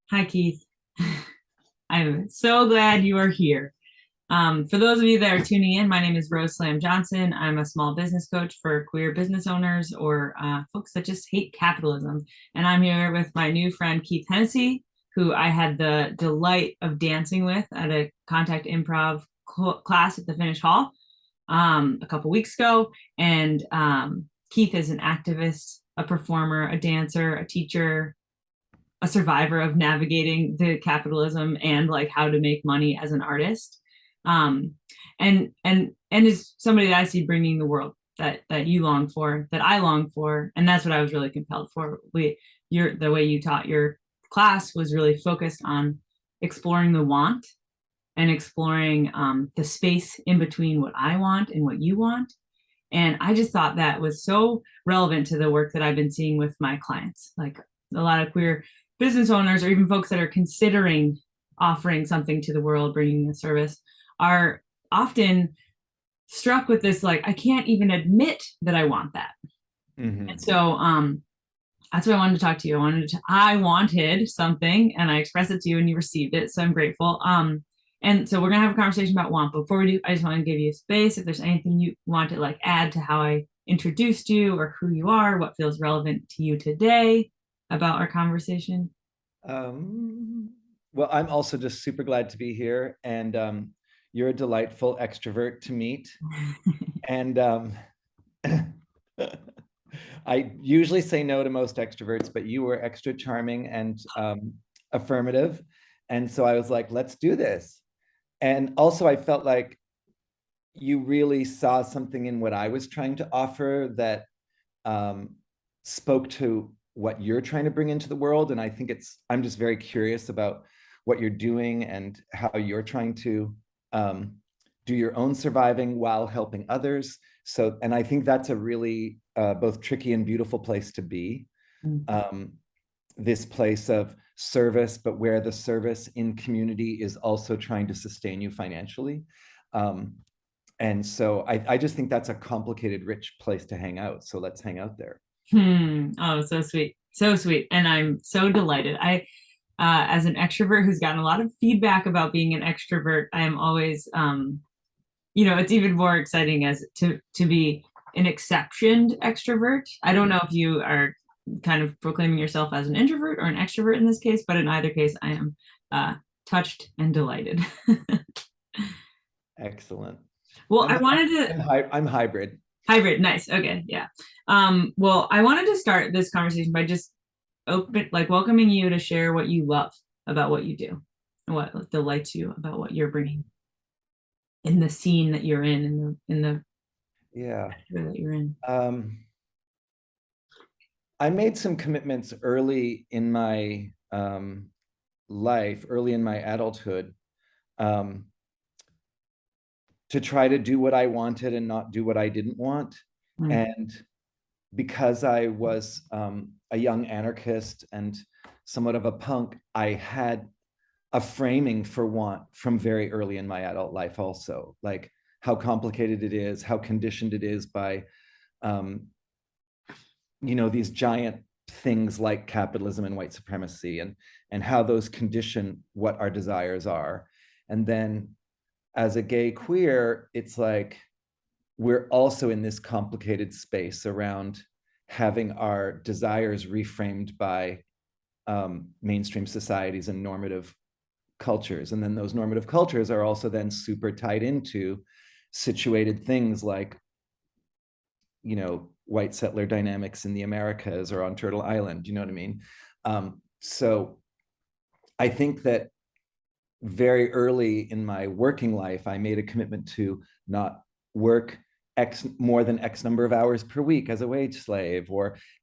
Hi, Keith. I'm so glad you are here. For those of you that are tuning in, my name is Rose Slam Johnson. I'm a small business coach for queer business owners or folks that just hate capitalism. And I'm here with my new friend, Keith Hennessy, who I had the delight of dancing with at a contact improv class at the Finnish Hall a couple weeks ago. And Keith is an activist, a performer, a dancer, a teacher, a survivor of navigating the capitalism and like how to make money as an artist, um and is somebody that I see bringing the world that you long for, that I long for. And that's what I was really compelled for. The way you taught your class was really focused on exploring the want and exploring the space in between what I want and what you want. And I just thought that was so relevant to the work that I've been seeing with my clients. Like a lot of queer business owners, or even folks that are considering offering something to the world, bringing a service, are often struck with this, like, I can't even admit that I want that. And Hmm. so that's why I wanted to talk to you. I wanted something and I expressed it to you and you received it. So I'm grateful. And so we're gonna have a conversation about want. But before we do, I just want to give you space. If there's anything you want to like add to how I introduced you or who you are, what feels relevant to you today about our conversation. Um, well, I'm also just super glad to be here, and you're a delightful extrovert to meet. And I usually say no to most extroverts, but you were extra charming and affirmative. And so I was like, let's do this. And also, I felt like you really saw something in what I was trying to offer that um, spoke to what you're trying to bring into the world. And I think I'm just very curious about what you're doing and how you're trying to um, do your own surviving while helping others. So, and I think that's a really both tricky and beautiful place to be. Mm. Um, this place of service, but where the service in community is also trying to sustain you financially. Um, and so I just think that's a complicated, rich place to hang out. So let's hang out there. Oh, so sweet. So sweet. And I'm so delighted. As an extrovert who's gotten a lot of feedback about being an extrovert, I am always, it's even more exciting as to be an exceptioned extrovert. I don't know if you are kind of proclaiming yourself as an introvert or an extrovert in this case, but in either case, I am uh, touched and delighted. Well, I'm I wanted to I'm hybrid. hybrid. Nice. Okay. Yeah. Well, I wanted to start this conversation by just welcoming you to share what you love about what you do and what delights you about what you're bringing in the scene that you're in the Yeah. sector that you're in. Um, I made some commitments early in my life, early in my adulthood, um, to try to do what I wanted and not do what I didn't want. Mm. And because I was a young anarchist and somewhat of a punk, I had a framing for want from very early in my adult life, also, like how complicated it is, how conditioned it is by um, these giant things like capitalism and white supremacy, and how those condition what our desires are. And then as a gay queer, it's like we're also in this complicated space around having our desires reframed by mainstream societies and normative cultures. And then those normative cultures are also then super tied into situated things like white settler dynamics in the Americas or on Turtle Island. You know what I mean? So I think that very early in my working life, I made a commitment to not work X more than X number of hours per week as a wage slave,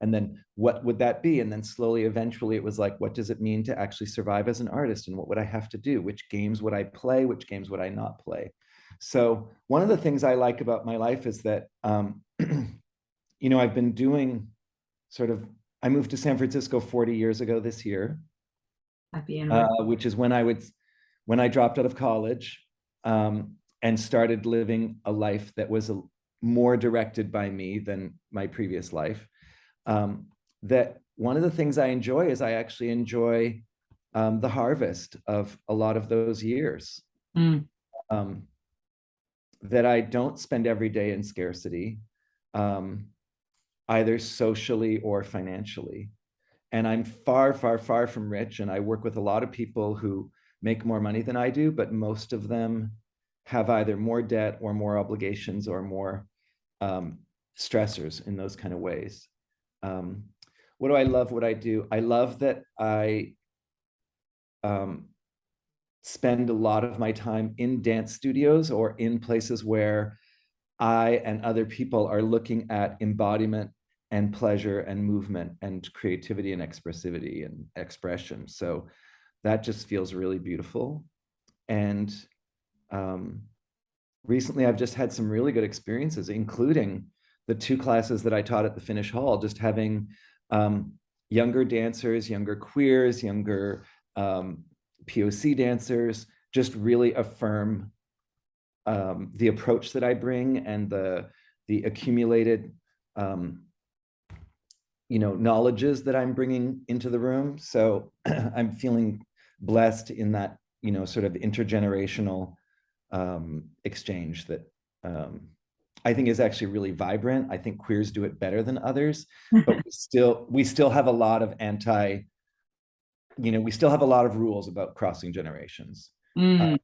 and then what would that be? And then slowly, eventually, it was like, what does it mean to actually survive as an artist? And what would I have to do? Which games would I play? Which games would I not play? So one of the things I like about my life is that, I've been doing sort of, I moved to San Francisco 40 years ago this year, Happy anniversary. which is when I dropped out of college, and started living a life that was more directed by me than my previous life. That one of the things I enjoy is I actually enjoy the harvest of a lot of those years. Mm. Um, that I don't spend every day in scarcity, either socially or financially. And I'm far, far, far from rich. And I work with a lot of people who make more money than I do, but most of them have either more debt or more obligations or more stressors in those kind of ways. What do I love what I do? I love that I spend a lot of my time in dance studios or in places where I and other people are looking at embodiment and pleasure and movement and creativity and expressivity and expression. So that just feels really beautiful. And recently I've just had some really good experiences, including the 2 classes that I taught at the Finnish Hall, just having younger dancers, younger queers, younger POC dancers, just really affirm the approach that I bring and the accumulated knowledges that I'm bringing into the room. So I'm feeling blessed in that sort of intergenerational exchange that I think is actually really vibrant. I think queers do it better than others, but we still have a lot of we still have a lot of rules about crossing generations. Mm.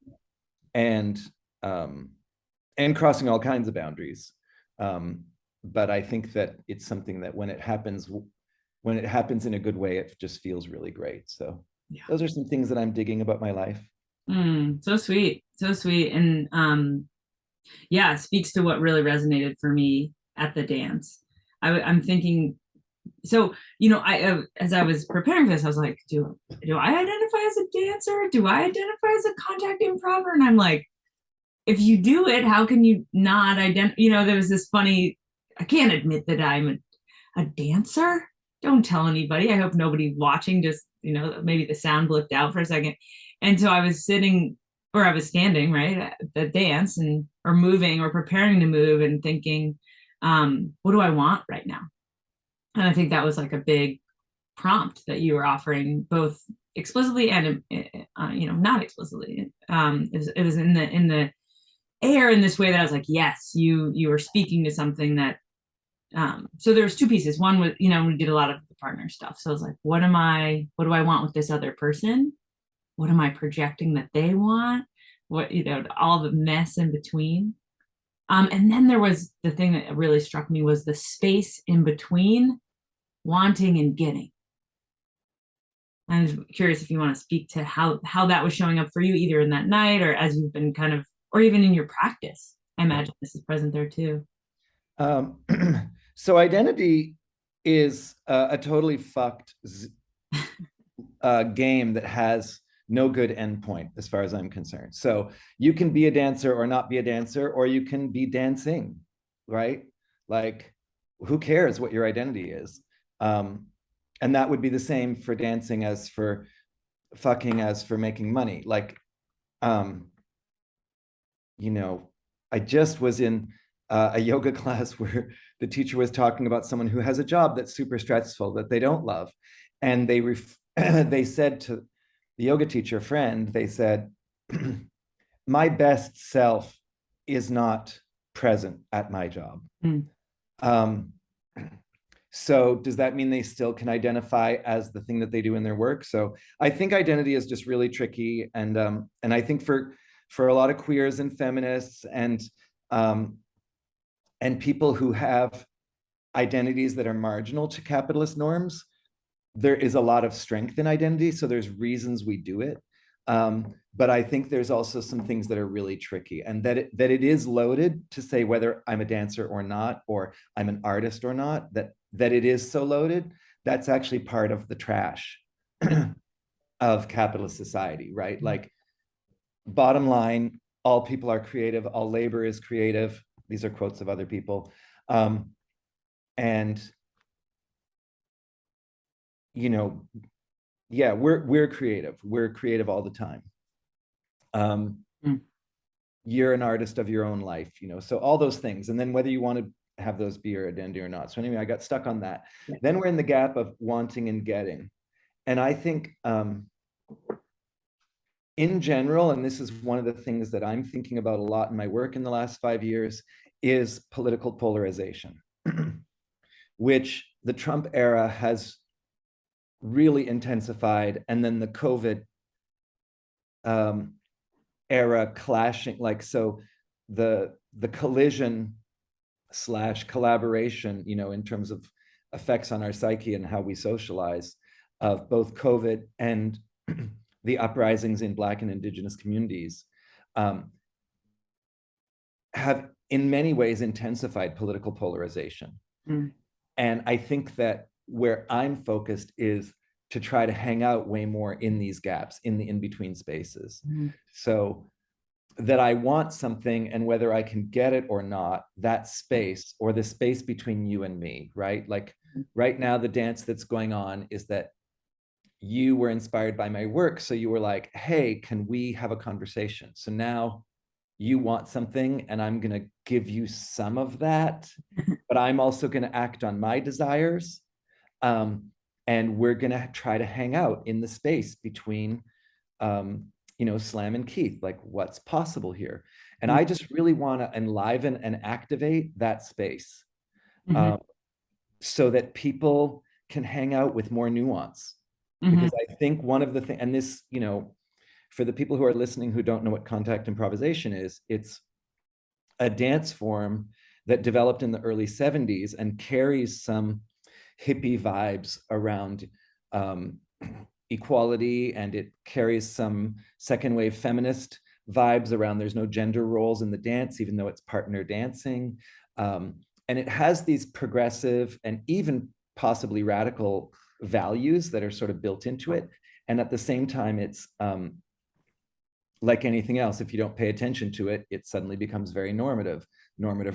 And crossing all kinds of boundaries. But I think that it's something that when it happens in a good way, it just feels really great. So yeah, those are some things that I'm digging about my life. So sweet, so sweet. And yeah, it speaks to what really resonated for me at the dance. I'm thinking, so as I was preparing for this, I was like, do I identify as a dancer? Do I identify as a contact improver? And I'm like, if you do it, how can you not identify? There was this funny, I can't admit that I'm a dancer. Don't tell anybody. I hope nobody watching just, maybe the sound blipped out for a second. And so I was sitting, or I was standing, right, at the dance or moving or preparing to move and thinking, what do I want right now? And I think that was like a big prompt that you were offering, both explicitly and not explicitly. It was in the air in this way that I was like, yes, you were speaking to something that. So there's 2 pieces. One was, we did a lot of the partner stuff. So I was like, what do I want with this other person? What am I projecting that they want? What, all the mess in between. And then there was the thing that really struck me was the space in between wanting and getting. I was curious if you want to speak to how that was showing up for you, either in that night or as you've been kind of, or even in your practice. I imagine this is present there too. So identity is a totally fucked game that has no good endpoint as far as I'm concerned. So you can be a dancer or not be a dancer, or you can be dancing, right? Like, who cares what your identity is? And that would be the same for dancing as for fucking as for making money. Like, I just was in a yoga class where the teacher was talking about someone who has a job that's super stressful that they don't love. And they said to the yoga teacher friend, they said, my best self is not present at my job. So does that mean they still can identify as the thing that they do in their work? So I think identity is just really tricky. And I think for a lot of queers and feminists and people who have identities that are marginal to capitalist norms, there is a lot of strength in identity. So there's reasons we do it. But I think there's also some things that are really tricky, and that it is loaded to say whether I'm a dancer or not, or I'm an artist or not, that it is so loaded. That's actually part of the trash of capitalist society, right? Like, bottom line, all people are creative, all labor is creative. These are quotes of other people. And yeah, we're creative. We're creative all the time. You're an artist of your own life, so all those things. And then whether you want to have those be your identity or not. So anyway, I got stuck on that. Yeah. Then we're in the gap of wanting and getting. And I think in general, and this is one of the things that I'm thinking about a lot in my work in the last 5 years, is political polarization, which the Trump era has really intensified, and then the COVID era clashing, like, so the collision slash collaboration, in terms of effects on our psyche and how we socialize, of both COVID and the uprisings in Black and Indigenous communities, have in many ways intensified political polarization. Mm. And I think that where I'm focused is to try to hang out way more in these gaps, in the in-between spaces. So that I want something, and whether I can get it or not, that space, or the space between you and me, right? Like right now, the dance that's going on is that you were inspired by my work. So you were like, hey, can we have a conversation? So now you want something, and I'm going to give you some of that, but I'm also going to act on my desires. And we're going to try to hang out in the space between, Slam and Keith, like what's possible here. And I just really want to enliven and activate that space, so that people can hang out with more nuance. Because I think one of the things, and this, for the people who are listening who don't know what contact improvisation is, it's a dance form that developed in the early 70s and carries some hippie vibes around equality, and it carries some second wave feminist vibes around there's no gender roles in the dance, even though it's partner dancing. And it has these progressive and even possibly radical values that are sort of built into it. And at the same time, it's like anything else, if you don't pay attention to it, it suddenly becomes very normative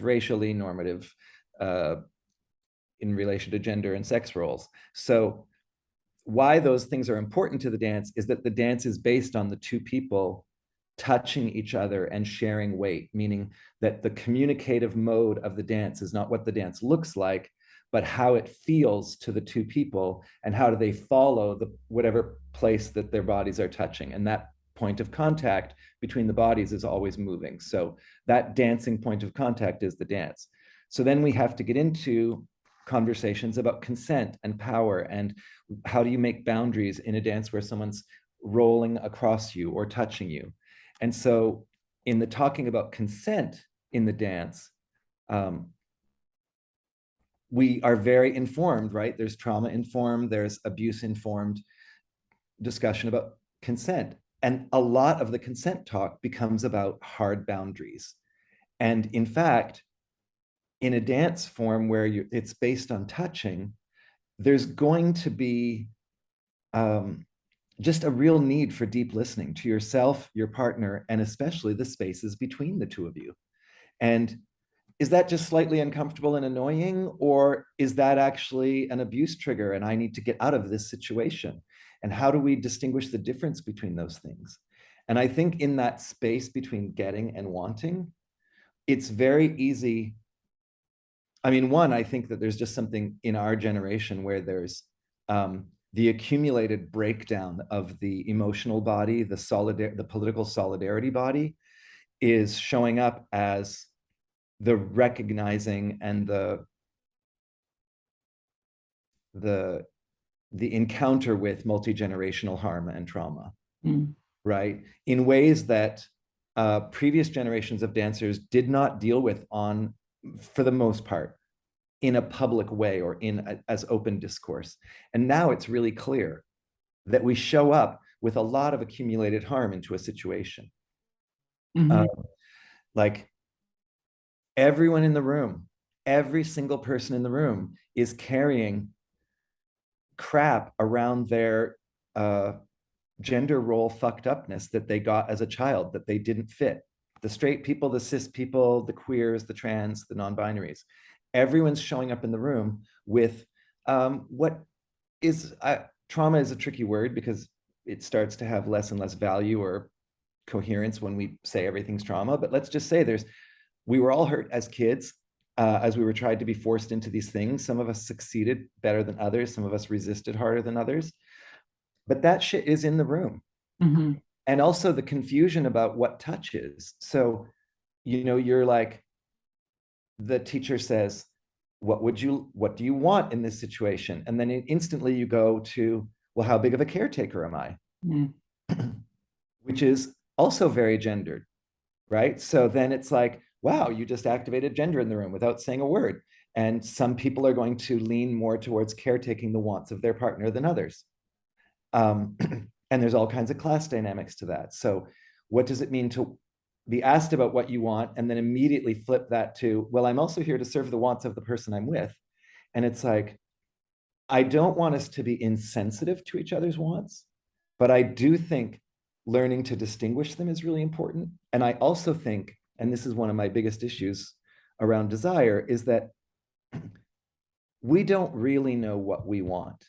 racially, normative in relation to gender and sex roles. So why those things are important to the dance is that the dance is based on the two people touching each other and sharing weight, meaning that the communicative mode of the dance is not what the dance looks like, but how it feels to the two people, and how do they follow the whatever place that their bodies are touching. And that point of contact between the bodies is always moving. So that dancing point of contact is the dance. So then we have to get into conversations about consent and power, and how do you make boundaries in a dance where someone's rolling across you or touching you. And so in the talking about consent in the dance, we are very informed, right? There's trauma informed, there's abuse informed discussion about consent. And a lot of the consent talk becomes about hard boundaries. And in fact, in a dance form where it's based on touching, there's going to be just a real need for deep listening to yourself, your partner, and especially the spaces between the two of you. And is that just slightly uncomfortable and annoying, or is that actually an abuse trigger and I need to get out of this situation? And how do we distinguish the difference between those things? And I think in that space between getting and wanting, it's very easy. I mean, one, I think that there's just something in our generation where there's the accumulated breakdown of the emotional body, the political solidarity body is showing up as the recognizing and the encounter with multi-generational harm and trauma, right? In ways that previous generations of dancers did not deal with for the most part, in a public way or as open discourse. And now it's really clear that we show up with a lot of accumulated harm into a situation. Like everyone in the room, every single person in the room is carrying crap around their gender role fucked upness that they got as a child that they didn't fit. The straight people, the cis people, the queers, the trans, the non-binaries. Everyone's showing up in the room with what is trauma is a tricky word because it starts to have less and less value or coherence when we say everything's trauma. But let's just say we were all hurt as kids, as we were tried to be forced into these things. Some of us succeeded better than others. Some of us resisted harder than others. But that shit is in the room. And also the confusion about what touch is. So, you're like, the teacher says, what do you want in this situation? And then instantly you go to, well, how big of a caretaker am I? Mm. Which is also very gendered, right? So then it's like, wow, you just activated gender in the room without saying a word. And some people are going to lean more towards caretaking the wants of their partner than others. And there's all kinds of class dynamics to that. So what does it mean to be asked about what you want and then immediately flip that to, well, I'm also here to serve the wants of the person I'm with? And it's like, I don't want us to be insensitive to each other's wants, but I do think learning to distinguish them is really important. And I also think, and this is one of my biggest issues around desire, is that we don't really know what we want.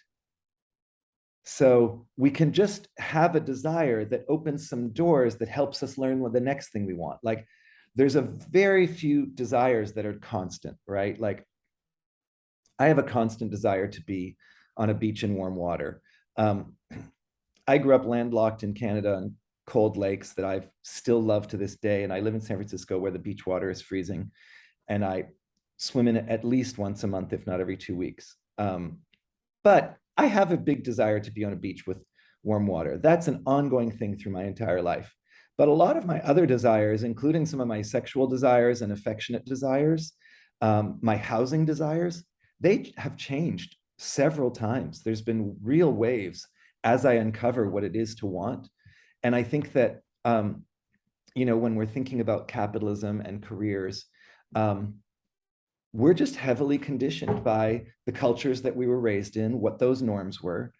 So we can just have a desire that opens some doors that helps us learn what the next thing we want. Like there's a very few desires that are constant, right? Like I have a constant desire to be on a beach in warm water. I grew up landlocked in Canada and cold lakes that I still love to this day. And I live in San Francisco where the beach water is freezing. And I swim in it at least once a month, if not every 2 weeks. But I have a big desire to be on a beach with warm water. That's an ongoing thing through my entire life. But a lot of my other desires, including some of my sexual desires and affectionate desires, my housing desires, they have changed several times. There's been real waves as I uncover what it is to want. And I think that, when we're thinking about capitalism and careers, we're just heavily conditioned by the cultures that we were raised in, what those norms were.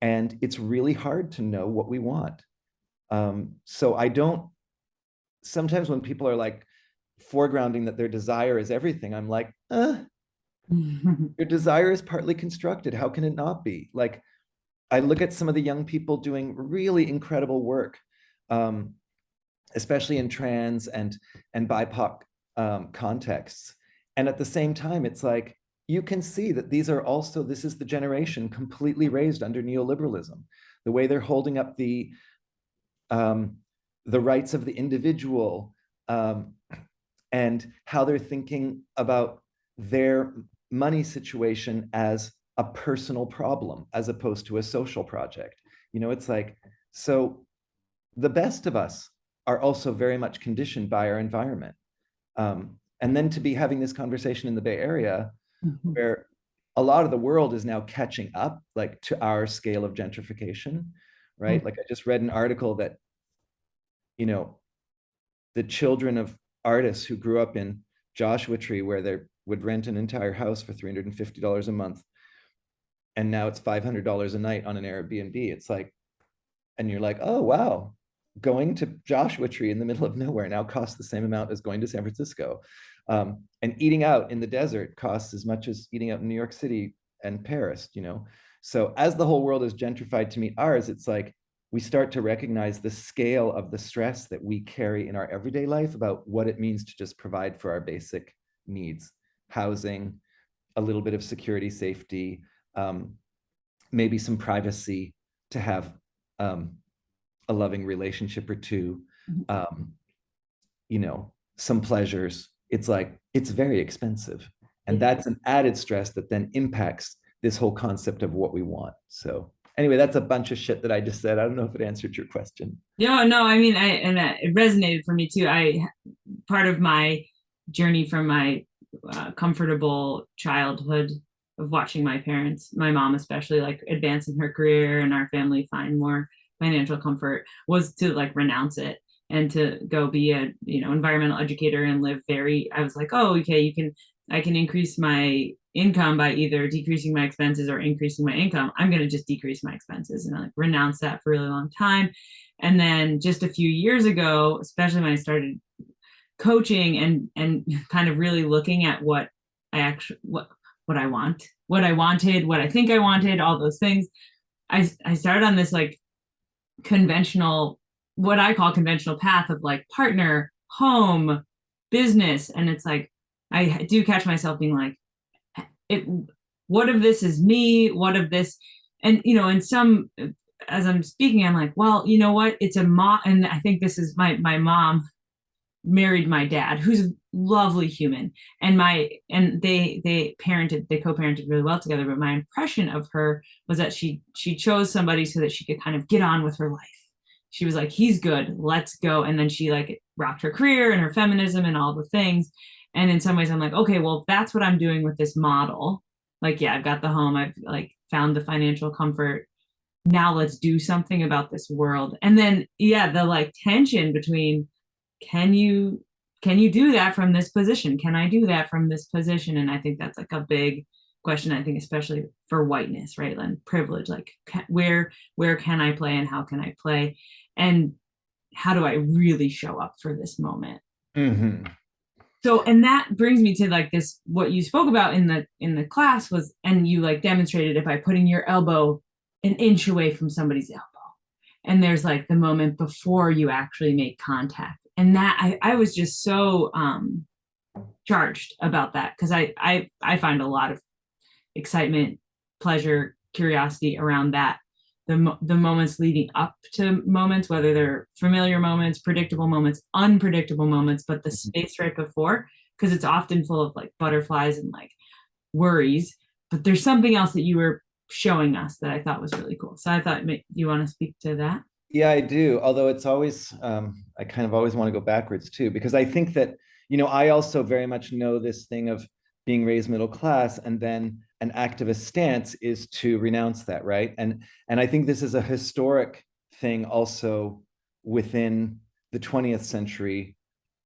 And it's really hard to know what we want. So sometimes when people are like foregrounding that their desire is everything, I'm like, your desire is partly constructed. How can it not be? Like, I look at some of the young people doing really incredible work, especially in trans and BIPOC contexts. And at the same time, it's like, you can see that this is the generation completely raised under neoliberalism. The way they're holding up the rights of the individual, and how they're thinking about their money situation as a personal problem as opposed to a social project. It's like, so the best of us are also very much conditioned by our environment. And then to be having this conversation in the Bay Area, where a lot of the world is now catching up, like to our scale of gentrification, right? Like I just read an article that, the children of artists who grew up in Joshua Tree, where they would rent an entire house for $350 a month, and now it's $500 a night on an Airbnb. It's like, and you're like, oh, wow, going to Joshua Tree in the middle of nowhere now costs the same amount as going to San Francisco. And eating out in the desert costs as much as eating out in New York City and Paris, So as the whole world is gentrified to meet ours, it's like we start to recognize the scale of the stress that we carry in our everyday life about what it means to just provide for our basic needs, housing, a little bit of security, safety, maybe some privacy, to have a loving relationship or two, some pleasures. It's like, it's very expensive. And that's an added stress that then impacts this whole concept of what we want. So anyway, that's a bunch of shit that I just said. I don't know if it answered your question. No, I mean, it resonated for me too. Part of my journey from my comfortable childhood of watching my parents, my mom especially, like advance in her career and our family find more financial comfort, was to like renounce it and to go be a environmental educator and live I was like, oh, okay, I can increase my income by either decreasing my expenses or increasing my income. I'm going to just decrease my expenses, and I like renounced that for a really long time. And then just a few years ago, especially when I started coaching and kind of really looking at what I wanted, what I think I wanted, all those things, I started on this like conventional, what I call conventional path of like partner, home, business. And it's like, I do catch myself being like, what if this is me? What if this? And, in some as I'm speaking, I'm like, well, you know what? It's a mom, and I think this is my mom married my dad, who's a lovely human, and they co-parented really well together. But my impression of her was that she chose somebody so that she could kind of get on with her life. She was like, he's good, let's go. And then she like rocked her career and her feminism and all the things. And in some ways, I'm like, okay, well, that's what I'm doing with this model. Like, yeah, I've got the home, I've like found the financial comfort. Now let's do something about this world. And then, yeah, the like tension between can you can you do that from this position? Can I do that from this position? And I think that's like a big question. I think especially for whiteness, right? And privilege, like where can I play and how can I play? And how do I really show up for this moment? Mhm. So, and that brings me to like this, what you spoke about in the class was, and you like demonstrated it by putting your elbow an inch away from somebody's elbow. And there's like the moment before you actually make contact. And that I was just so charged about that because I find a lot of excitement, pleasure, curiosity around that. The moments leading up to moments, whether they're familiar moments, predictable moments, unpredictable moments, but the space right before, because it's often full of like butterflies and like worries. But there's something else that you were showing us that I thought was really cool. So I thought you want to speak to that. Yeah, I do. Although it's always, I kind of always want to go backwards too, because I think that, I also very much know this thing of being raised middle class, and then an activist stance is to renounce that, right? And I think this is a historic thing also within the 20th century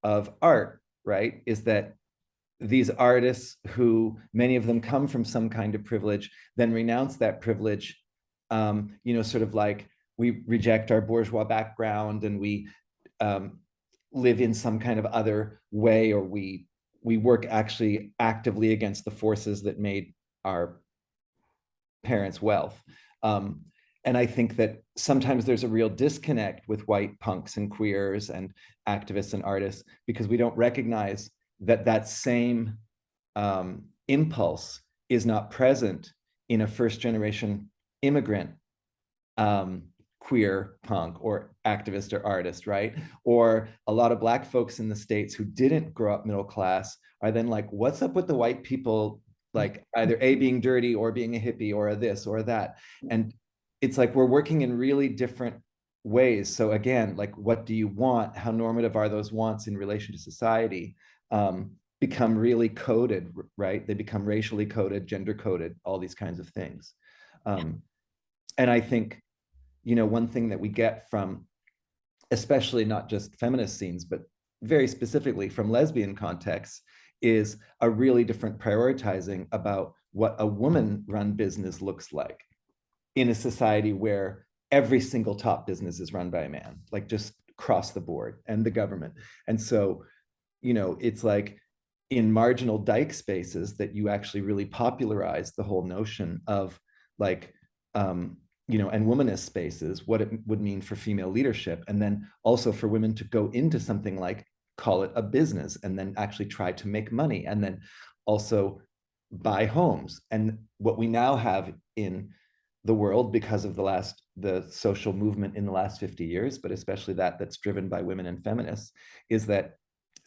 of art, right? Is that these artists, who many of them come from some kind of privilege, then renounce that privilege, sort of like we reject our bourgeois background and we live in some kind of other way, or we work actually actively against the forces that made our parents' wealth. And I think that sometimes there's a real disconnect with white punks and queers and activists and artists because we don't recognize that that same impulse is not present in a first generation immigrant queer punk or activist or artist, right? Or a lot of Black folks in the States who didn't grow up middle class are then like, what's up with the white people, like either A, being dirty or being a hippie or a this or that? And it's like we're working in really different ways. So again, like, what do you want? How normative are those wants in relation to society? Become really coded, right? They become racially coded, gender coded, all these kinds of things. And I think, one thing that we get from, especially not just feminist scenes, but very specifically from lesbian contexts, is a really different prioritizing about what a woman-run business looks like in a society where every single top business is run by a man, like just across the board, and the government. And so, it's like in marginal dyke spaces that you actually really popularize the whole notion of like, and womanist spaces, what it would mean for female leadership. And then also for women to go into something like, call it a business, and then actually try to make money, and then also buy homes. And what we now have in the world, because of the social movement in the last 50 years, but especially that's driven by women and feminists, is that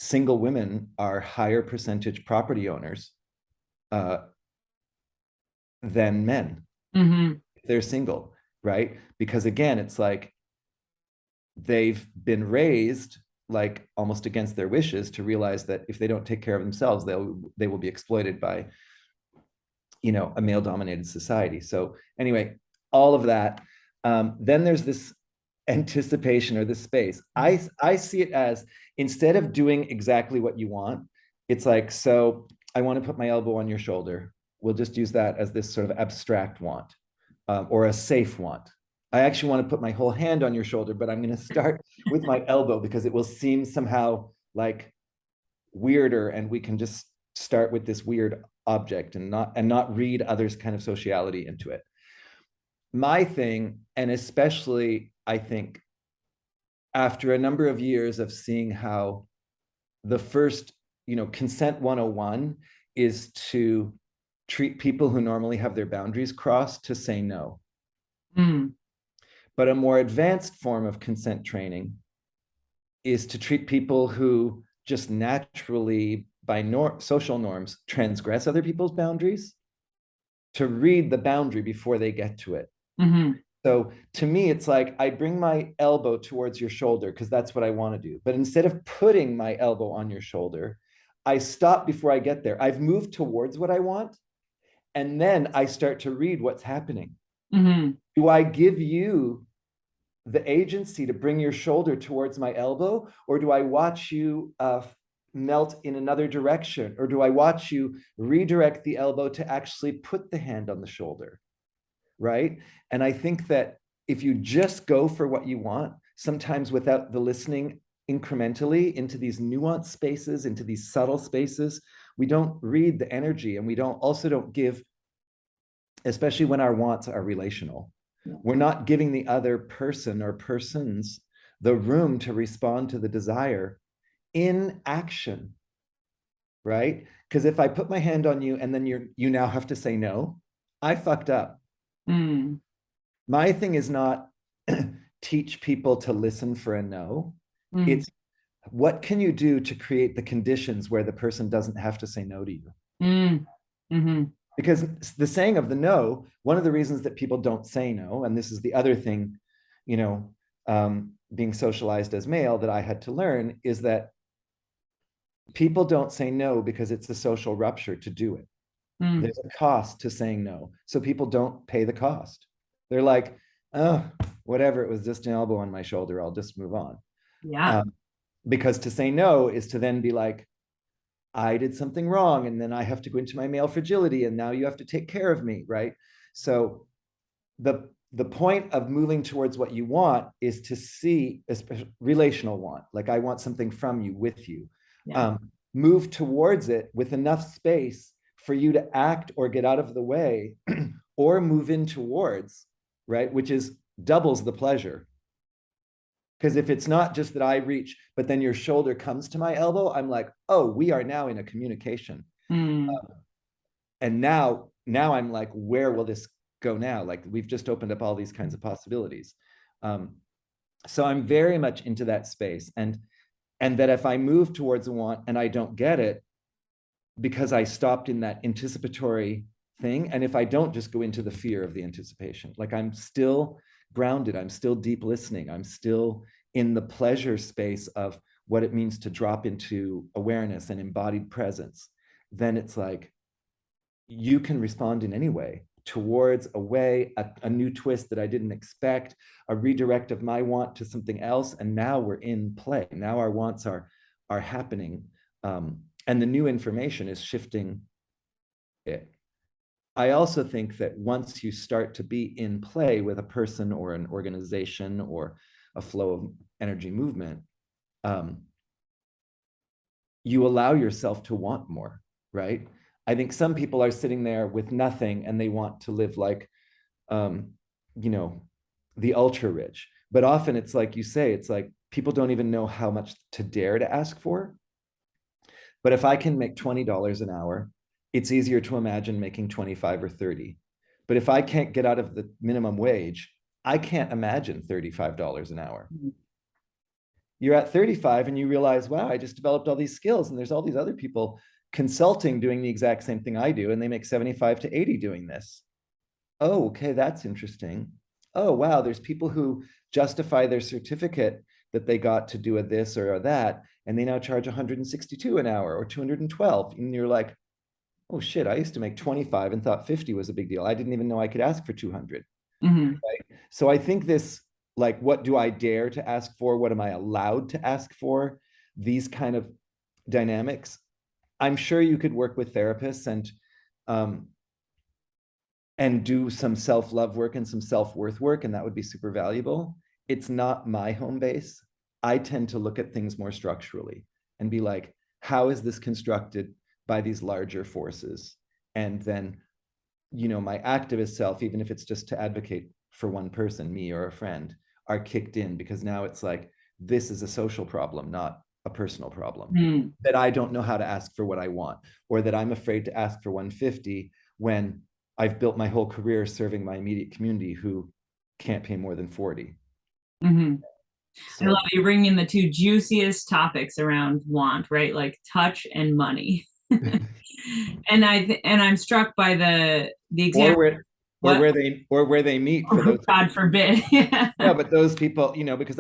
single women are higher percentage property owners than men. Mm-hmm. They're single, right? Because again, it's like they've been raised like almost against their wishes to realize that if they don't take care of themselves, they will be exploited by, a male dominated society. So anyway, all of that. Then there's this anticipation, or this space. I see it as, instead of doing exactly what you want, it's like, so I want to put my elbow on your shoulder. We'll just use that as this sort of abstract want, or a safe want. I actually want to put my whole hand on your shoulder, but I'm going to start with my elbow because it will seem somehow like weirder, and we can just start with this weird object and not read others' kind of sociality into it. My thing, and especially I think after a number of years of seeing how the first, consent 101 is to treat people who normally have their boundaries crossed to say no. Mm. But a more advanced form of consent training is to treat people who just naturally, by social norms, transgress other people's boundaries, to read the boundary before they get to it. Mm-hmm. So to me, it's like I bring my elbow towards your shoulder because that's what I want to do. But instead of putting my elbow on your shoulder, I stop before I get there. I've moved towards what I want. And then I start to read what's happening. Mm-hmm. Do I give you the agency to bring your shoulder towards my elbow? Or do I watch you melt in another direction? Or do I watch you redirect the elbow to actually put the hand on the shoulder? Right? And I think that if you just go for what you want, sometimes without the listening incrementally into these nuanced spaces, into these subtle spaces, we don't read the energy, and we don't give, especially when our wants are relational. We're not giving the other person or persons the room to respond to the desire in action, right? Because if I put my hand on you and then you now have to say no, I fucked up. Mm. My thing is not teach people to listen for a no. Mm. It's what can you do to create the conditions where the person doesn't have to say no to you? Mm. Mm-hmm. Because the saying of the no, one of the reasons that people don't say no, and this is the other thing, you know, being socialized as male that I had to learn, is that people don't say no because it's a social rupture to do it. Mm. There's a cost to saying no. So people don't pay the cost. They're like, oh, whatever, it was just an elbow on my shoulder, I'll just move on. Yeah. Because to say no is to then be like, I did something wrong, and then I have to go into my male fragility, and now you have to take care of me, right? So the point of moving towards what you want is to see, especially relational want, like I want something from you, with you. Yeah. Move towards it with enough space for you to act or get out of the way or move in towards, right? Which is doubles the pleasure. Because if it's not just that I reach, but then your shoulder comes to my elbow, I'm like, oh, we are now in a communication. Mm. And now I'm like, where will this go now? Like we've just opened up all these kinds of possibilities. So I'm very much into that space. And that if I move towards a want and I don't get it, because I stopped in that anticipatory thing, and if I don't just go into the fear of the anticipation, like I'm still grounded, I'm still deep listening, I'm still in the pleasure space of what it means to drop into awareness and embodied presence, then it's like you can respond in any way towards a way, a new twist that I didn't expect, a redirect of my want to something else, and now we're in play. Now our wants are happening, and the new information is shifting it. I also think that once you start to be in play with a person or an organization or a flow of energy movement, you allow yourself to want more, right? I think some people are sitting there with nothing and they want to live like, you know, the ultra rich. But often it's like you say, it's like people don't even know how much to dare to ask for. But if I can make $20 an hour, it's easier to imagine making 25 or 30. But if I can't get out of the minimum wage, I can't imagine $35 an hour. You're at 35 and you realize, wow, I just developed all these skills, and there's all these other people consulting doing the exact same thing I do, and they make 75 to 80 doing this. Oh, okay, that's interesting. Oh, wow, there's people who justify their certificate that they got to do a this or a that, and they now charge 162 an hour or 212. And you're like, oh shit, I used to make 25 and thought 50 was a big deal. I didn't even know I could ask for 200. Mm-hmm. Right? So I think this, like, what do I dare to ask for? What am I allowed to ask for? These kind of dynamics. I'm sure you could work with therapists and do some self-love work and some self-worth work, and that would be super valuable. It's not my home base. I tend to look at things more structurally and be like, how is this constructed by these larger forces? And then, you know, my activist self, even if it's just to advocate for one person, me or a friend, are kicked in, because now it's like, this is a social problem, not a personal problem. Mm. That I don't know how to ask for what I want, or that I'm afraid to ask for 150 when I've built my whole career serving my immediate community who can't pay more than 40. Mhm. I So love you bringing in the two juiciest topics around want, right? Like touch and money. And I'm struck by the or example. where What? where they meet for those. God forbid. Yeah. No, but those people, because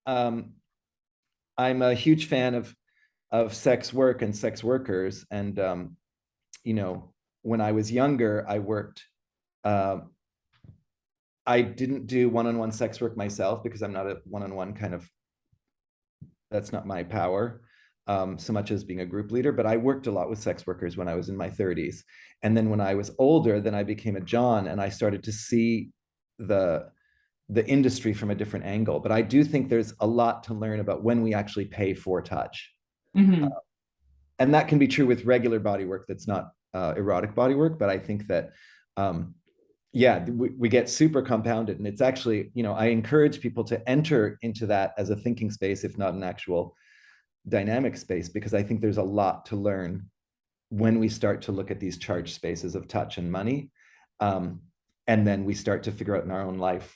um I'm a huge fan of sex work and sex workers. And when I was younger, uh, I didn't do one-on-one sex work myself because I'm not a one-on-one kind of, that's not my power, so much as being a group leader. But I worked a lot with sex workers when I was in my 30s. And then when I was older, then I became a John, and I started to see the industry from a different angle. But I do think there's a lot to learn about when we actually pay for touch. Mhm. And that can be true with regular body work that's not erotic body work. But I think that yeah, we get super compounded. And it's actually, I encourage people to enter into that as a thinking space, if not an actual dynamic space, because I think there's a lot to learn when we start to look at these charged spaces of touch and money. And then we start to figure out in our own life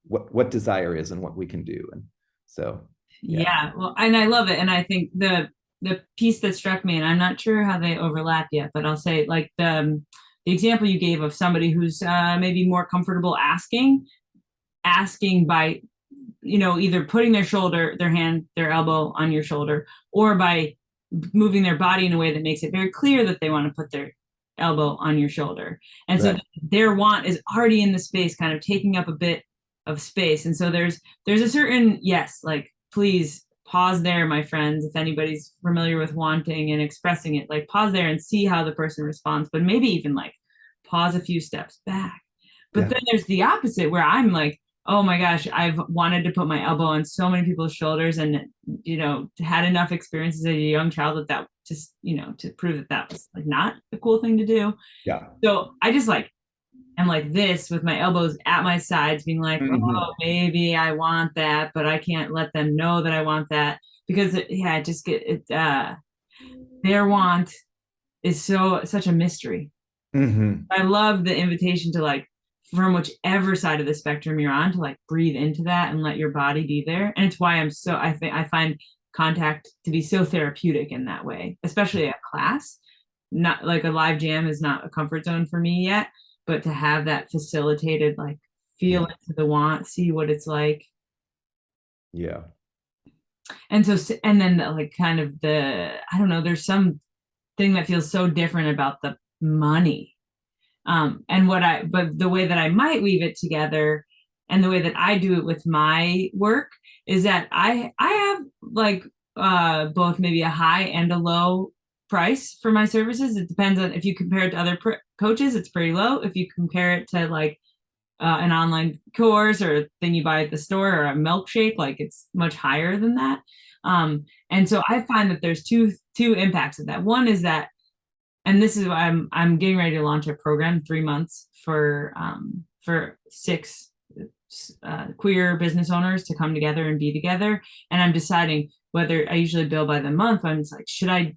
what desire is and what we can do. And so, yeah. Yeah, well, and I love it. And I think the piece that struck me, and I'm not sure how they overlap yet, but I'll say like the example you gave of somebody who's maybe more comfortable asking by either putting their hand, their elbow on your shoulder, or by moving their body in a way that makes it very clear that they want to put their elbow on your shoulder. And so Right. their want is already in the space, kind of taking up a bit of space. And so there's a certain, yes, like please pause there, my friends. If anybody's familiar with wanting and expressing it, like pause there and see how the person responds, but maybe even like pause a few steps back. But Yeah. then there's the opposite where I'm like, oh my gosh, I've wanted to put my elbow on so many people's shoulders, and had enough experiences as a young child that just to prove that was like not a cool thing to do. Yeah. So I just like am like this with my elbows at my sides, being like, Mhm. oh, maybe I want that, but I can't let them know that I want that, because it just get it. Their want is such a mystery. Mhm. I love the invitation to like, from whichever side of the spectrum you're on, to like breathe into that and let your body be there. And it's why I find contact to be so therapeutic in that way, especially at class. Not like a live jam is not a comfort zone for me yet, but to have that facilitated, like feel Yeah. into the want, see what it's like. Yeah. And so, and then like kind of I don't know, there's some thing that feels so different about the money. But the way that I might weave it together, and the way that I do it with my work, is that I have like both maybe a high and a low price for my services. It depends on, if you compare it to other coaches, it's pretty low. If you compare it to like an online course or a thing you buy at the store or a milkshake, like it's much higher than that. And so I find that there's two impacts of that. One is that, and this is why I'm getting ready to launch a program, 3 months for 6 queer business owners to come together and be together. And I'm deciding whether, I usually bill by the month. I'm just like, should I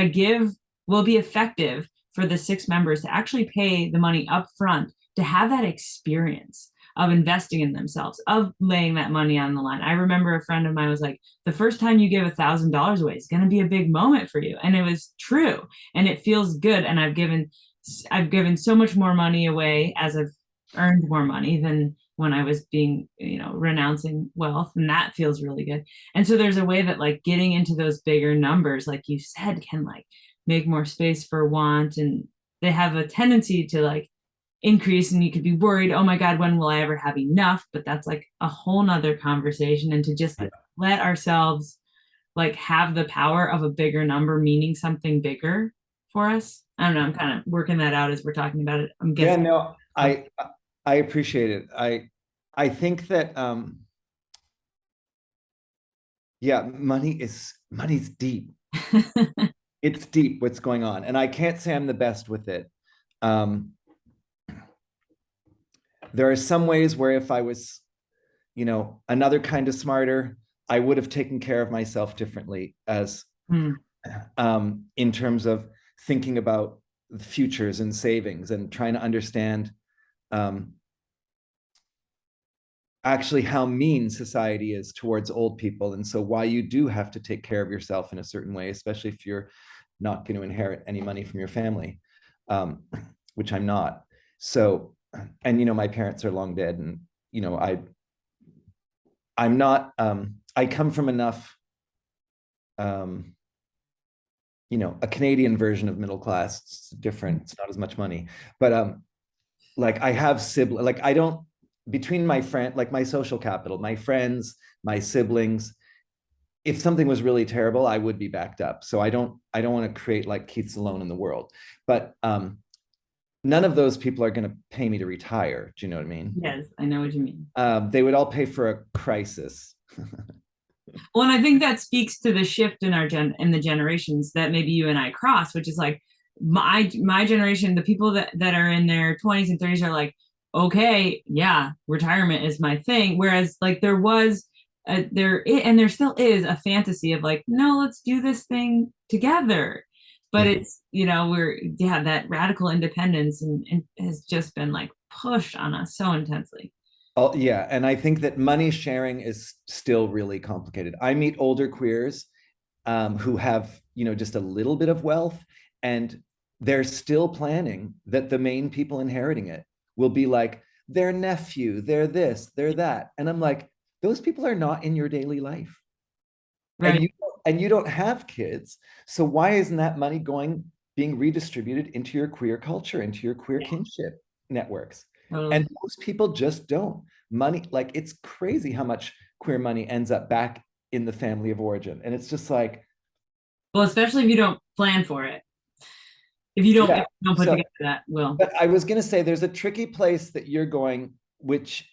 give, will it be effective for the 6 members to actually pay the money up front to have that experience of investing in themselves, of laying that money on the line. I remember a friend of mine was like, the first time you give $1,000 away, it's going to be a big moment for you. And it was true. And it feels good. And I've given so much more money away as I've earned more money than when I was being, renouncing wealth. And that feels really good. And so there's a way that like getting into those bigger numbers, like you said, can like make more space for want. And they have a tendency to like increase, and you could be worried, oh my God, when will I ever have enough? But that's like a whole nother conversation. And to just like let ourselves like have the power of a bigger number meaning something bigger for us. I don't know, I'm kind of working that out as we're talking about it. I'm Yeah, guessing. no, I appreciate it. I think that yeah, money's deep. It's deep what's going on. And I can't say I'm the best with it. Um, there are some ways where if I was, another kind of smarter, I would have taken care of myself differently, as Hmm. in terms of thinking about the futures and savings and trying to understand actually how mean society is towards old people. And so why you do have to take care of yourself in a certain way, especially if you're not going to inherit any money from your family, which I'm not. So, and, my parents are long dead, and, I'm not, I come from enough, a Canadian version of middle class. It's different. It's not as much money, but like I have siblings, like I don't, between my friend, like my social capital, my friends, my siblings, if something was really terrible, I would be backed up. So I don't want to create like Keith's alone in the world. But none of those people are going to pay me to retire. Do you know what I mean? Yes, I know what you mean. They would all pay for a crisis. Well, and I think that speaks to the shift in in the generations that maybe you and I cross, which is like my generation, the people that are in their 20s and 30s are like, okay, yeah, retirement is my thing. Whereas like there still is a fantasy of like, no, let's do this thing together. But it's, that radical independence and has just been like pushed on us so intensely. Oh, yeah. And I think that money sharing is still really complicated. I meet older queers who have, just a little bit of wealth, and they're still planning that the main people inheriting it will be like their nephew, they're this, they're that. And I'm like, those people are not in your daily life. Right. And you don't have kids. So why isn't that money being redistributed into your queer culture, into your queer kinship networks? Totally. And most people just don't. Money, like it's crazy how much queer money ends up back in the family of origin. And it's just like, well, especially if you don't plan for it. If you don't, yeah. if you don't put together that will. But I was going to say there's a tricky place that you're going, which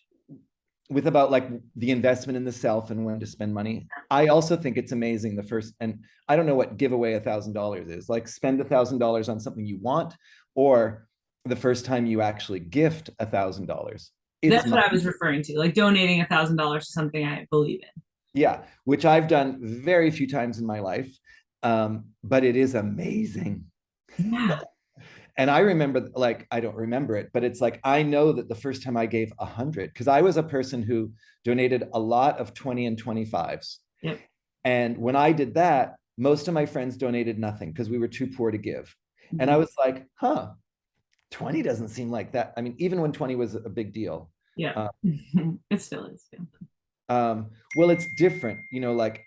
with about like the investment in the self and when to spend money. I also think it's amazing and I don't know what give away $1,000 is, like spend $1,000 on something you want, or the first time you actually gift $1,000. That's what I was referring to, like donating $1,000 to something I believe in. Yeah, which I've done very few times in my life, but it is amazing. Yeah. And I remember, like, I don't remember it, but it's like, I know that the first time I gave 100, because I was a person who donated a lot of 20 and 25s. Yep. And when I did that, most of my friends donated nothing because we were too poor to give. Mm-hmm. And I was like, 20 doesn't seem like that. I mean, even when 20 was a big deal. Yeah, it still is. Yeah. Well, it's different, like,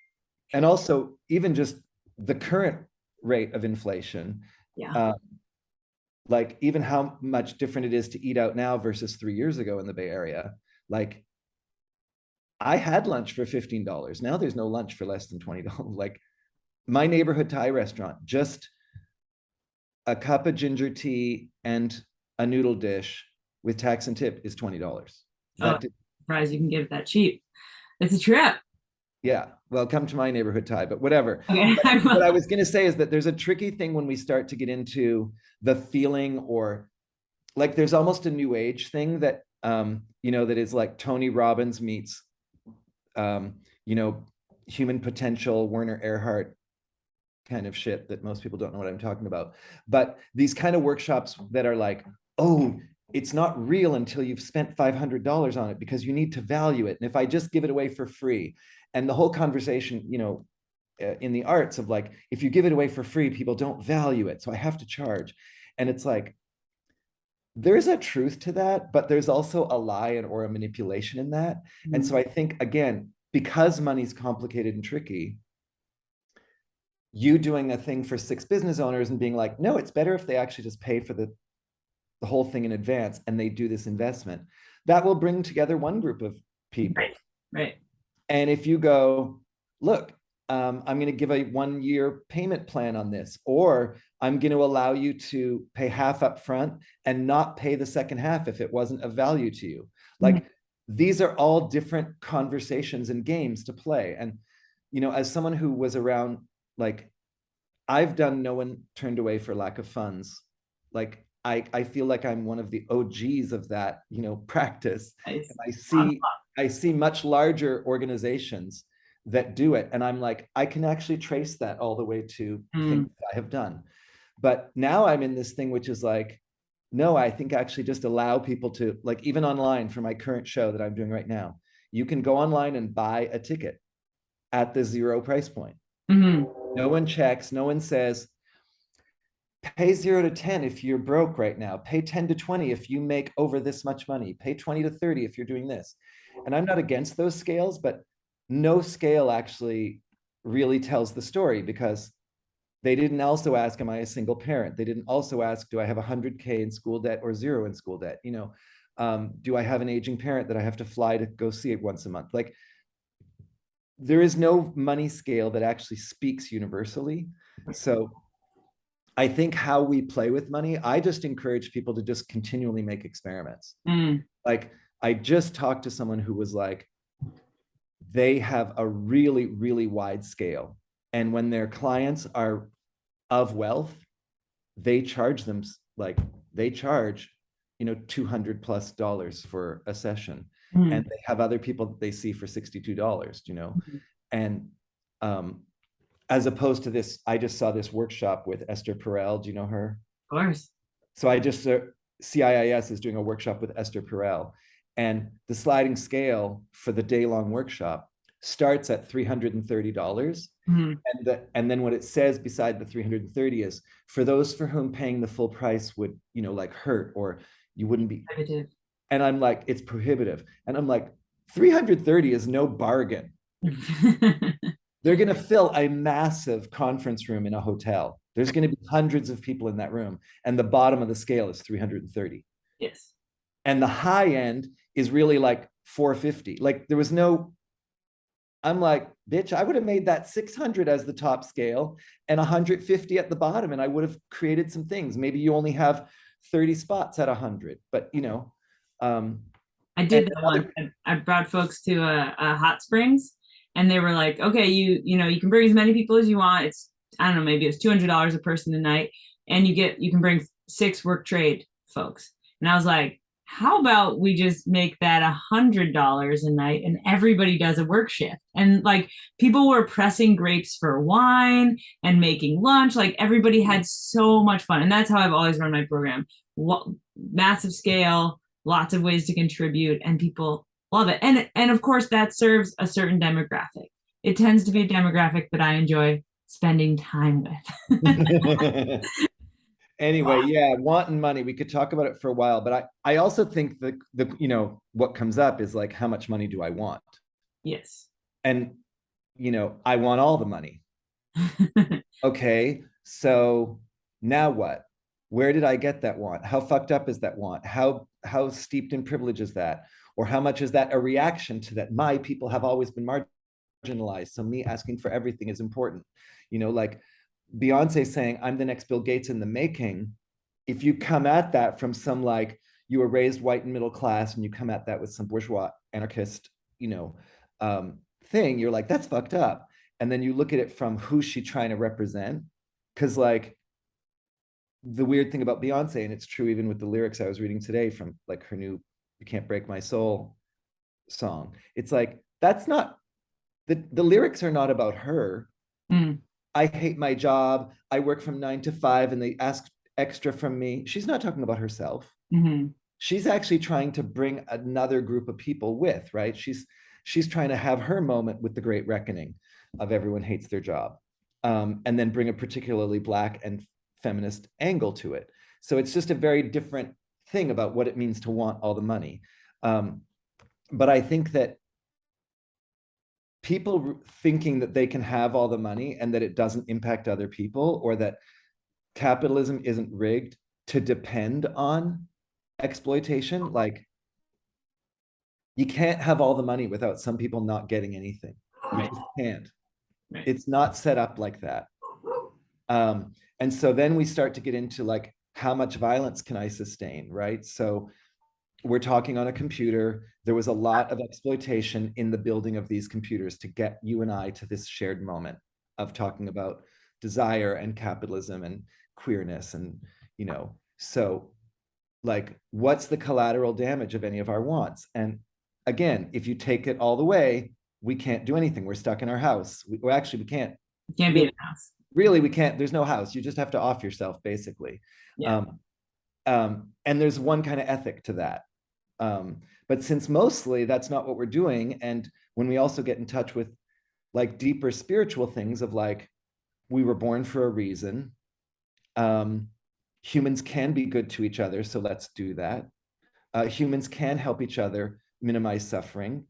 and also even just the current rate of inflation. Yeah. Like even how much different it is to eat out now versus 3 years ago in the Bay Area. Like I had lunch for $15. Now there's no lunch for less than $20. Like my neighborhood Thai restaurant, just a cup of ginger tea and a noodle dish with tax and tip is $20. Surprised you can get it that cheap. It's a trip. Yeah. Well, come to my neighborhood Thai, but whatever. Okay. But what I was going to say is that there's a tricky thing when we start to get into the feeling, or like there's almost a new age thing that, that is like Tony Robbins meets, human potential, Werner Erhard kind of shit that most people don't know what I'm talking about. But these kind of workshops that are like, oh, it's not real until you've spent $500 on it because you need to value it. And if I just give it away for free, and the whole conversation, in the arts of like, if you give it away for free, people don't value it. So I have to charge. And it's like, there's a truth to that, but there's also a lie or a manipulation in that. Mm-hmm. And so I think, again, because money's complicated and tricky, you doing a thing for 6 business owners and being like, no, it's better if they actually just pay for the whole thing in advance and they do this investment, that will bring together one group of people. Right. And if you go, look, I'm going to give a 1-year payment plan on this, or I'm going to allow you to pay half up front and not pay the second half if it wasn't of value to you. Like these are all different conversations and games to play. And, as someone who was around, like I've done No One Turned Away for Lack of Funds. Like I feel like I'm one of the OGs of that, practice. Nice. And I see much larger organizations that do it. And I'm like, I can actually trace that all the way to things that I have done. But now I'm in this thing, which is like, no, I think actually just allow people to, like, even online for my current show that I'm doing right now, you can go online and buy a ticket at the 0 price point. Mhm. No one checks, no one says, pay 0 to 10 if you're broke right now, pay 10 to 20 if you make over this much money, pay 20 to 30 if you're doing this. And I'm not against those scales, but no scale actually really tells the story, because they didn't also ask, am I a single parent? They didn't also ask, do I have 100K in school debt or 0 in school debt? Do I have an aging parent that I have to fly to go see it once a month? Like, there is no money scale that actually speaks universally. So I think how we play with money, I just encourage people to just continually make experiments. Mm. Like, I just talked to someone who was like, they have a really, really wide scale. And when their clients are of wealth, they charge them like, they charge, $200+ for a session. Mm. And they have other people that they see for $62, Mhm. and as opposed to this, I just saw this workshop with Esther Perel. Do you know her? Of course. So I just, CIIS is doing a workshop with Esther Perel, and the sliding scale for the day-long workshop starts at $330. Mhm. And then what it says beside the 330 is, for those for whom paying the full price would, like, hurt, or you wouldn't be. Prohibitive. And I'm like, it's prohibitive. And I'm like, 330 is no bargain. They're going to fill a massive conference room in a hotel. There's going to be hundreds of people in that room. And the bottom of the scale is 330. Yes. And the high end is really like 450. Like, there was no, I'm like, bitch, I would have made that 600 as the top scale and 150 at the bottom. And I would have created some things. Maybe you only have 30 spots at 100, but I did that once. I brought folks to a hot springs, and they were like, okay, you can bring as many people as you want. It's, I don't know, maybe it's $200 a person a night, and you can bring 6 work trade folks. And I was like, how about we just make that $100 a night and everybody does a work shift? And like, people were pressing grapes for wine and making lunch. Like, everybody had so much fun. And that's how I've always run my program. Massive scale, lots of ways to contribute, and people love it. And of course, that serves a certain demographic. It tends to be a demographic that I enjoy spending time with. Anyway, yeah, wanting money. We could talk about it for a while, but I also think that what comes up is like, how much money do I want? Yes. And I want all the money. Okay, so now what? Where did I get that want? How fucked up is that want? How steeped in privilege is that? Or how much is that a reaction to that? My people have always been marginalized, so me asking for everything is important. Like Beyonce saying, I'm the next Bill Gates in the making. If you come at that from some, like, you were raised white and middle class, and you come at that with some bourgeois anarchist, thing, you're like, that's fucked up. And then you look at it from who's she trying to represent? Because, like, the weird thing about Beyonce, and it's true even with the lyrics I was reading today from, like, her new You Can't Break My Soul song, it's like, that's not, the lyrics are not about her. Mm. I hate my job. I work from 9 to 5 and they ask extra from me. She's not talking about herself. Mm-hmm. She's actually trying to bring another group of people with, right? She's trying to have her moment with the great reckoning of everyone hates their job, and then bring a particularly Black and feminist angle to it. So it's just a very different thing about what it means to want all the money. But I think that people thinking that they can have all the money and that it doesn't impact other people, or that capitalism isn't rigged to depend on exploitation, like, you can't have all the money without some people not getting anything. You Right. just can't. Right. It's not set up like that. And so then we start to get into, like, how much violence can I sustain, right? So we're talking on a computer. There was a lot of exploitation in the building of these computers to get you and I to this shared moment of talking about desire and capitalism and queerness. And, so, like, what's the collateral damage of any of our wants? And again, if you take it all the way, we can't do anything. We're stuck in our house. Well, actually, we can't. You can't be in a house. Really, we can't. There's no house. You just have to off yourself, basically. Yeah. And there's one kind of ethic to that. But since mostly that's not what we're doing, and when we also get in touch with like deeper spiritual things of like, we were born for a reason. Um, Humans can be good to each other, so let's do that. Humans can help each other minimize suffering.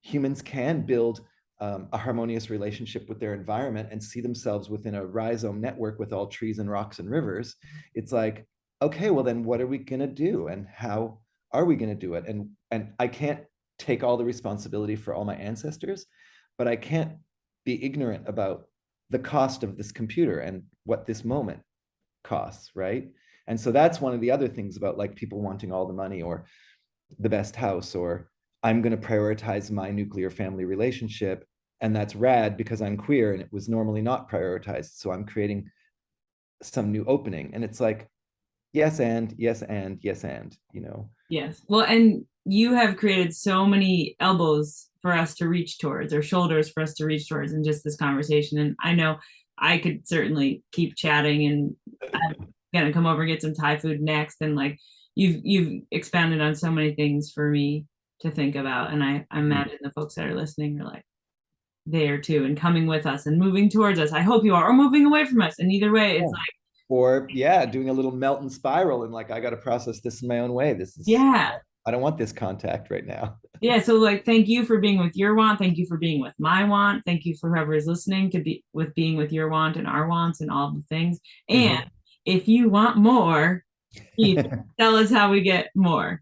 Humans can build a harmonious relationship with their environment and see themselves within a rhizome network with all trees and rocks and rivers. It's like, okay, well then what are we going to do, and how are we going to do it? And I can't take all the responsibility for all my ancestors, but I can't be ignorant about the cost of this computer and what this moment costs, right? And so that's one of the other things about like people wanting all the money or the best house, or I'm going to prioritize my nuclear family relationship. And that's rad because I'm queer and it was normally not prioritized. So I'm creating some new opening. And it's like, yes, and yes, and yes, and, you know. Yes. Well, and you have created so many elbows for us to reach towards, or shoulders for us to reach towards in just this conversation. And I know I could certainly keep chatting, and I'm gonna come over and get some Thai food next. And like you've expanded on so many things for me to think about. And I imagine the folks that are listening are like there too and coming with us and moving towards us. I hope you are, or moving away from us. And either way, it's like, or yeah, doing a little melt and spiral and like, I got to process this in my own way. This is, yeah. I don't want this contact right now. Yeah, so like thank you for being with your want, thank you for being with my want, thank you for whoever is listening to be with being with your want and our wants and all the things. And if you want more, Keith, tell us how we get more.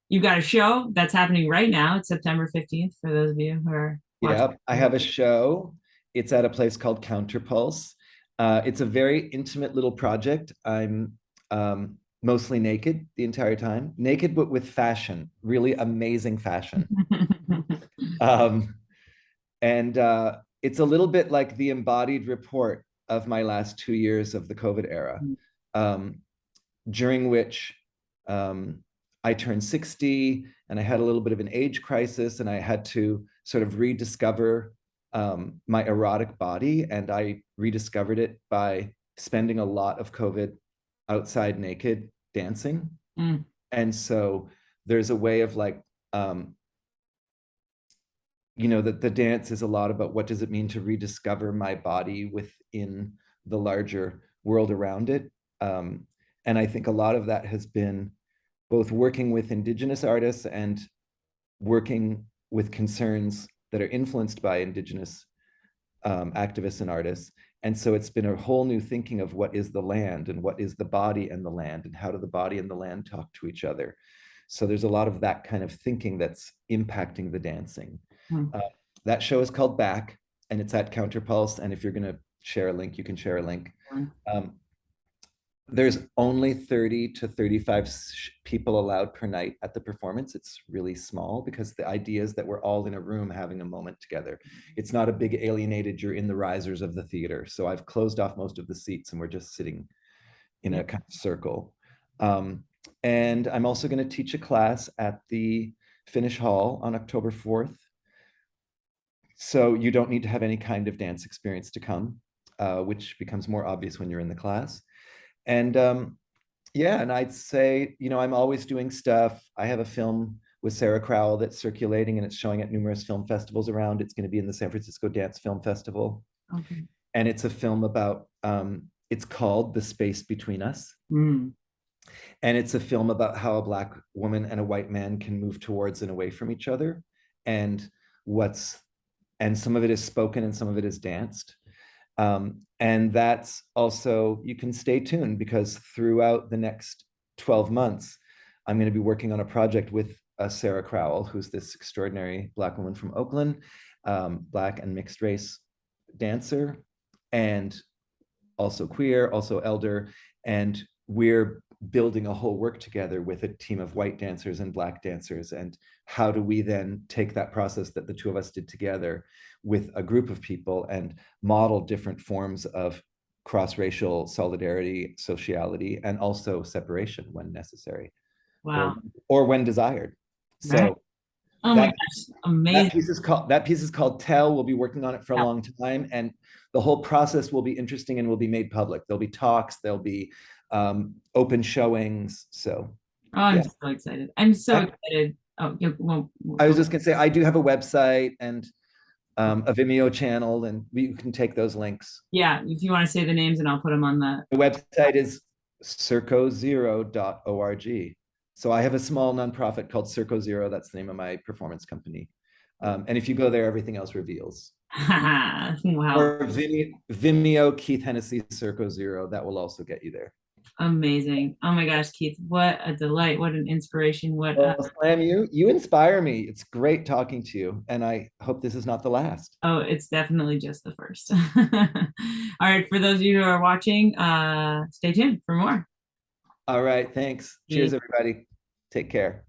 You've got a show that's happening right now. It's September 15th for those of you who are watching. Yeah, I have a show. It's at a place called Counterpulse. It's a very intimate little project. I'm mostly naked the entire time, naked but with fashion, really amazing fashion. Um, and it's a little bit like the embodied report of my last 2 years of the COVID era, during which I turned 60 and I had a little bit of an age crisis, and I had to sort of rediscover my erotic body. And I rediscovered it by spending a lot of COVID outside naked dancing. And so there's a way of like, you know, that the dance is a lot about what does it mean to rediscover my body within the larger world around it. And I think a lot of that has been both working with Indigenous artists and working with concerns that are influenced by Indigenous activists and artists. And so it's been a whole new thinking of what is the land and what is the body and the land, and how do the body and the land talk to each other. So there's a lot of that kind of thinking that's impacting the dancing. That show is called Back, and it's at Counterpulse. And if you're going to share a link, you can share a link. There's only 30 to 35 people allowed per night at the performance. It's really small because the idea is that we're all in a room having a moment together. It's not a big alienated, you're in the risers of the theater. So I've closed off most of the seats and we're just sitting in a kind of circle. And I'm also going to teach a class at the Finnish Hall on October 4th. So you don't need to have any kind of dance experience to come, which becomes more obvious when you're in the class. And yeah, and I'd say, you know, I'm always doing stuff. I have a film with Sarah Crowell that's circulating, and it's showing at numerous film festivals around. It's going to be in the San Francisco Dance Film Festival. Okay. And it's a film about, it's called The Space Between Us. And it's a film about how a Black woman and a white man can move towards and away from each other. And some of it is spoken and some of it is danced. And that's also, you can stay tuned, because throughout the next 12 months, I'm going to be working on a project with Sarah Crowell, who's this extraordinary Black woman from Oakland, Black and mixed race dancer, and also queer, also elder. And we're building a whole work together with a team of white dancers and Black dancers. And how do we then take that process that the two of us did together with a group of people and model different forms of cross-racial solidarity, sociality, and also separation when necessary. Wow. Or when desired. So right. Oh my gosh, amazing. That piece is called Tell. We'll be working on it for a long time, and the whole process will be interesting and will be made public. There'll be talks, there'll be open showings. So I'm so excited. I'm so excited Oh, well, I was just gonna say, I do have a website and a Vimeo channel, and you can take those links. yeah, if you want to say the names and I'll put them on the, The website is circozero.org. So I have a small nonprofit called Circo Zero. That's the name of my performance company. And if you go there, everything else reveals. wow, Or Vimeo Keith Hennessy Circo Zero. That will also get you there. amazing. Oh my gosh, Keith, what a delight. What an inspiration. What Well, Slam, you inspire me. It's great talking to you, and I hope this is not the last. oh, it's definitely just the first. All right, for those of you who are watching, stay tuned for more. All right, thanks. Cheers, everybody. Take care.